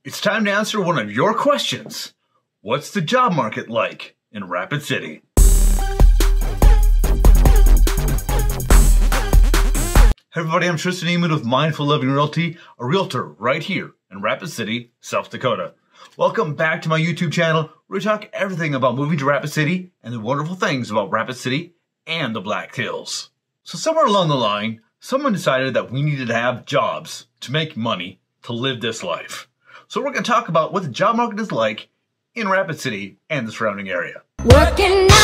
It's time to answer one of your questions. What's the job market like in Rapid City? Hey everybody, I'm Tristan Eamon with Mindful Living Realty, a realtor right here in Rapid City, South Dakota. Welcome back to my YouTube channel where we talk everything about moving to Rapid City and the wonderful things about Rapid City and the Black Hills. So somewhere along the line, someone decided that we needed to have jobs to make money to live this life. So we're going to talk about what the job market is like in Rapid City and the surrounding area. Working 9 to 5,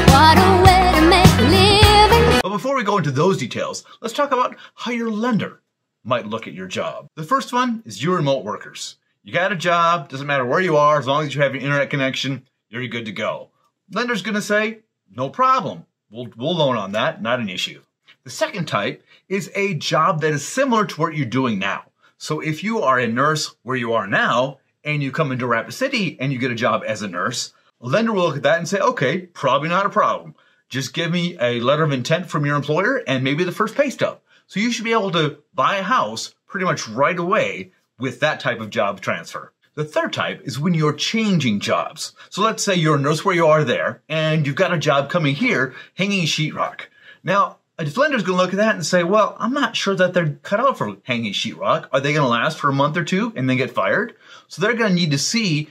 what a way to make a living. But before we go into those details, let's talk about how your lender might look at your job. The first one is you remote workers. You got a job, doesn't matter where you are, as long as you have your internet connection, you're good to go. Lender's going to say, no problem. We'll loan on that, not an issue. The second type is a job that is similar to what you're doing now. So if you are a nurse where you are now, and you come into Rapid City and you get a job as a nurse, a lender will look at that and say, okay, probably not a problem. Just give me a letter of intent from your employer and maybe the first pay stub. So you should be able to buy a house pretty much right away with that type of job transfer. The third type is when you're changing jobs. So let's say you're a nurse where you are there and you've got a job coming here hanging sheetrock. Now, a lender's going to look at that and say, well, I'm not sure that they're cut out for hanging sheetrock. Are they going to last for a month or two and then get fired? So they're going to need to see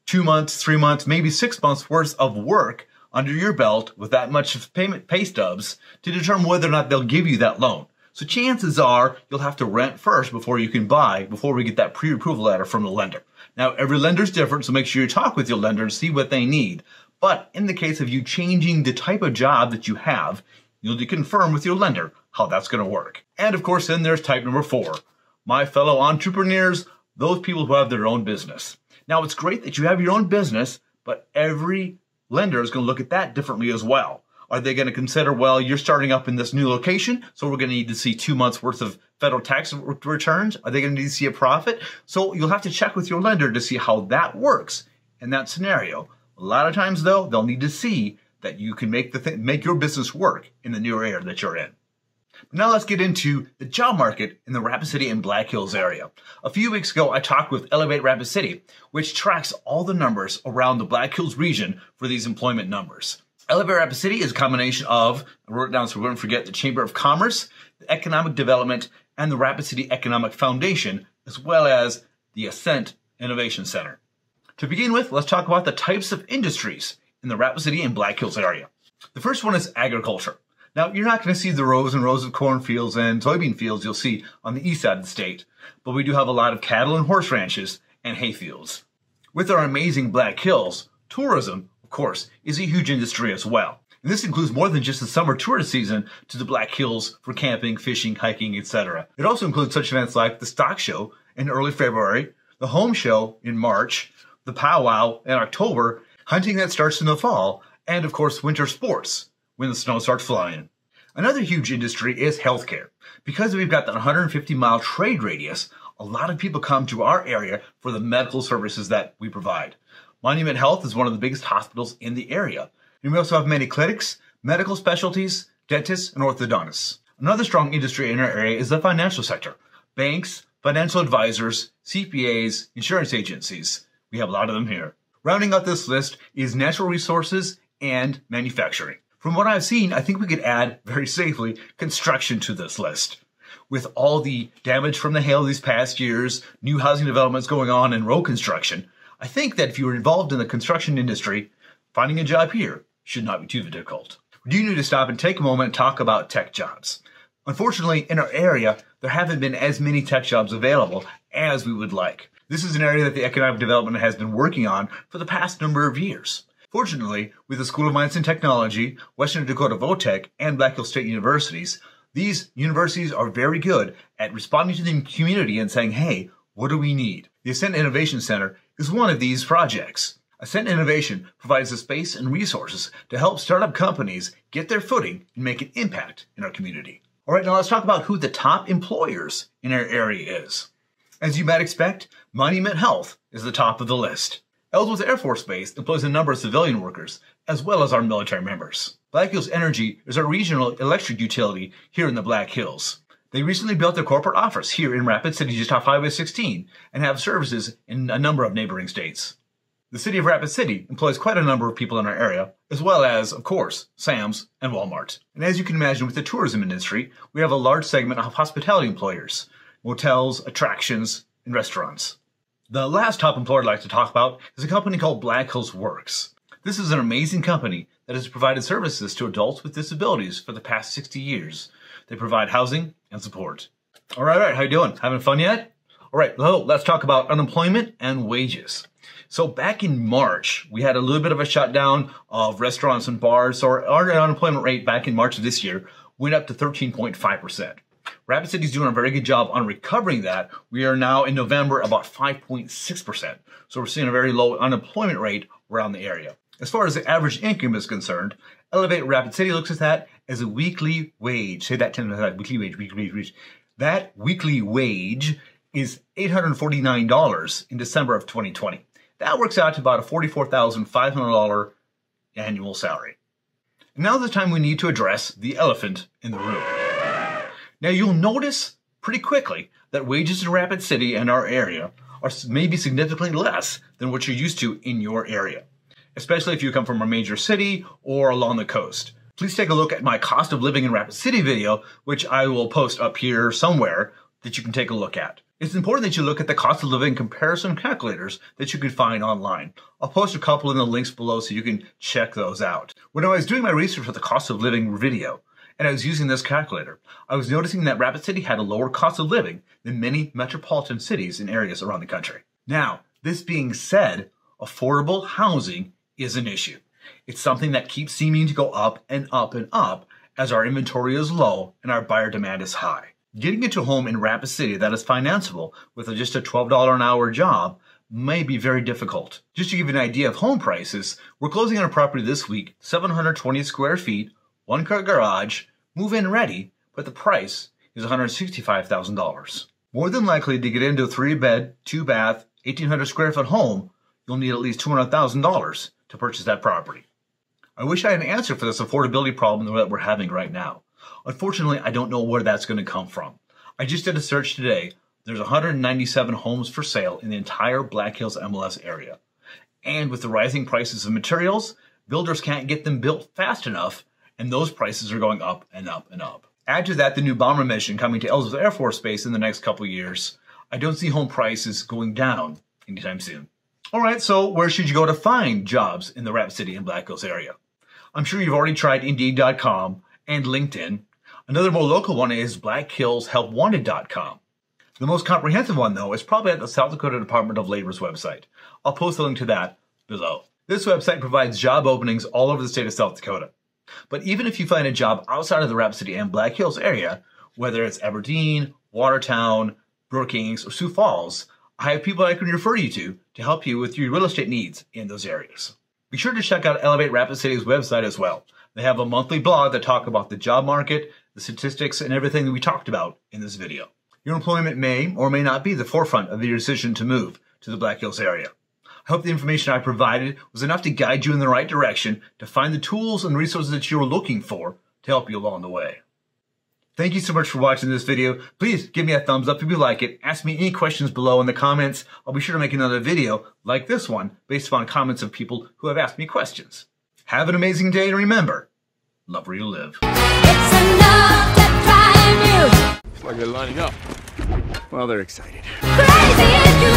2 months, 3 months, maybe 6 months worth of work under your belt with that much of pay stubs to determine whether or not they'll give you that loan. So chances are you'll have to rent first before you can buy, before we get that pre-approval letter from the lender. Now, every lender's different, so make sure you talk with your lender to see what they need. But in the case of you changing the type of job that you have, you'll need to confirm with your lender how that's going to work. And of course, then there's type number 4. My fellow entrepreneurs, those people who have their own business. Now, it's great that you have your own business, but every lender is going to look at that differently as well. Are they going to consider, well, you're starting up in this new location, so we're going to need to see 2 months worth of federal tax returns? Are they going to need to see a profit? So you'll have to check with your lender to see how that works in that scenario. A lot of times, though, they'll need to see that you can make your business work in the new area that you're in. Now let's get into the job market in the Rapid City and Black Hills area. A few weeks ago, I talked with Elevate Rapid City, which tracks all the numbers around the Black Hills region for these employment numbers. Elevate Rapid City is a combination of, I wrote it down so we wouldn't forget, the Chamber of Commerce, the Economic Development, and the Rapid City Economic Foundation, as well as the Ascent Innovation Center. To begin with, let's talk about the types of industries in the Rapid City and Black Hills area. The first one is agriculture. Now, you're not going to see the rows and rows of cornfields and soybean fields you'll see on the east side of the state, but we do have a lot of cattle and horse ranches and hay fields. With our amazing Black Hills, tourism, of course, is a huge industry as well. And this includes more than just the summer tourist season to the Black Hills for camping, fishing, hiking, etc. It also includes such events like the Stock Show in early February, the Home Show in March, the Powwow in October, hunting that starts in the fall, and of course winter sports when the snow starts flying. Another huge industry is healthcare. Because we've got that 150-mile trade radius, a lot of people come to our area for the medical services that we provide. Monument Health is one of the biggest hospitals in the area. And we also have many clinics, medical specialties, dentists, and orthodontists. Another strong industry in our area is the financial sector. Banks, financial advisors, CPAs, insurance agencies. We have a lot of them here. Rounding out this list is natural resources and manufacturing. From what I've seen, I think we could add, very safely, construction to this list. With all the damage from the hail these past years, new housing developments going on, and road construction, I think that if you were involved in the construction industry, finding a job here should not be too difficult. We do need to stop and take a moment and talk about tech jobs. Unfortunately, in our area, there haven't been as many tech jobs available as we would like. This is an area that the Economic Development has been working on for the past number of years. Fortunately, with the School of Mines and Technology, Western Dakota Votech, and Black Hills State Universities, these universities are very good at responding to the community and saying, hey, what do we need? The Ascent Innovation Center is one of these projects. Ascent Innovation provides the space and resources to help startup companies get their footing and make an impact in our community. All right, now let's talk about who the top employers in our area is. As you might expect, Monument Health is the top of the list. Ellsworth Air Force Base employs a number of civilian workers, as well as our military members. Black Hills Energy is our regional electric utility here in the Black Hills. They recently built their corporate office here in Rapid City just off Highway 16 and have services in a number of neighboring states. The city of Rapid City employs quite a number of people in our area, as well as, of course, Sam's and Walmart. And as you can imagine with the tourism industry, we have a large segment of hospitality employers, motels, attractions, and restaurants. The last top employer I'd like to talk about is a company called Black Hills Works. This is an amazing company that has provided services to adults with disabilities for the past 60 years. They provide housing and support. All right, how you doing? Having fun yet? All right, well, let's talk about unemployment and wages. So back in March, we had a little bit of a shutdown of restaurants and bars. So our unemployment rate back in March of this year went up to 13.5%. Rapid City is doing a very good job on recovering that. We are now in November about 5.6%. So we're seeing a very low unemployment rate around the area. As far as the average income is concerned, Elevate Rapid City looks at that as a weekly wage. Say that 10 times, weekly wage. That weekly wage is $849 in December of 2020. That works out to about a $44,500 annual salary. And now is the time we need to address the elephant in the room. Now you'll notice pretty quickly that wages in Rapid City and our area are maybe significantly less than what you're used to in your area, especially if you come from a major city or along the coast. Please take a look at my cost of living in Rapid City video, which I will post up here somewhere that you can take a look at. It's important that you look at the cost of living comparison calculators that you can find online. I'll post a couple in the links below so you can check those out. When I was doing my research for the cost of living video, and I was using this calculator, I was noticing that Rapid City had a lower cost of living than many metropolitan cities in areas around the country. Now, this being said, affordable housing is an issue. It's something that keeps seeming to go up and up and up as our inventory is low and our buyer demand is high. Getting into a home in Rapid City that is financeable with just a $12 an hour job may be very difficult. Just to give you an idea of home prices, we're closing on a property this week, 720 square feet, 1-car garage, move-in ready, but the price is $165,000. More than likely to get into a 3-bed, 2-bath, 1,800 square foot home, you'll need at least $200,000 to purchase that property. I wish I had an answer for this affordability problem that we're having right now. Unfortunately, I don't know where that's going to come from. I just did a search today. There's 197 homes for sale in the entire Black Hills MLS area. And with the rising prices of materials, builders can't get them built fast enough, and those prices are going up and up and up. Add to that the new bomber mission coming to Ellsworth Air Force Base in the next couple of years. I don't see home prices going down anytime soon. All right, so where should you go to find jobs in the Rapid City and Black Hills area? I'm sure you've already tried Indeed.com and LinkedIn. Another more local one is BlackHillsHelpWanted.com. The most comprehensive one, though, is probably at the South Dakota Department of Labor's website. I'll post a link to that below. This website provides job openings all over the state of South Dakota. But even if you find a job outside of the Rapid City and Black Hills area, whether it's Aberdeen, Watertown, Brookings, or Sioux Falls, I have people I can refer you to help you with your real estate needs in those areas. Be sure to check out Elevate Rapid City's website as well. They have a monthly blog that talk about the job market, the statistics, and everything that we talked about in this video. Your employment may or may not be the forefront of your decision to move to the Black Hills area. I hope the information I provided was enough to guide you in the right direction to find the tools and resources that you're looking for to help you along the way. Thank you so much for watching this video. Please give me a thumbs up if you like it. Ask me any questions below in the comments. I'll be sure to make another video like this one based upon comments of people who have asked me questions. Have an amazing day, and remember, love where you live. It's enough to drive you Looks like they're lining up. Well, they're excited. crazy if you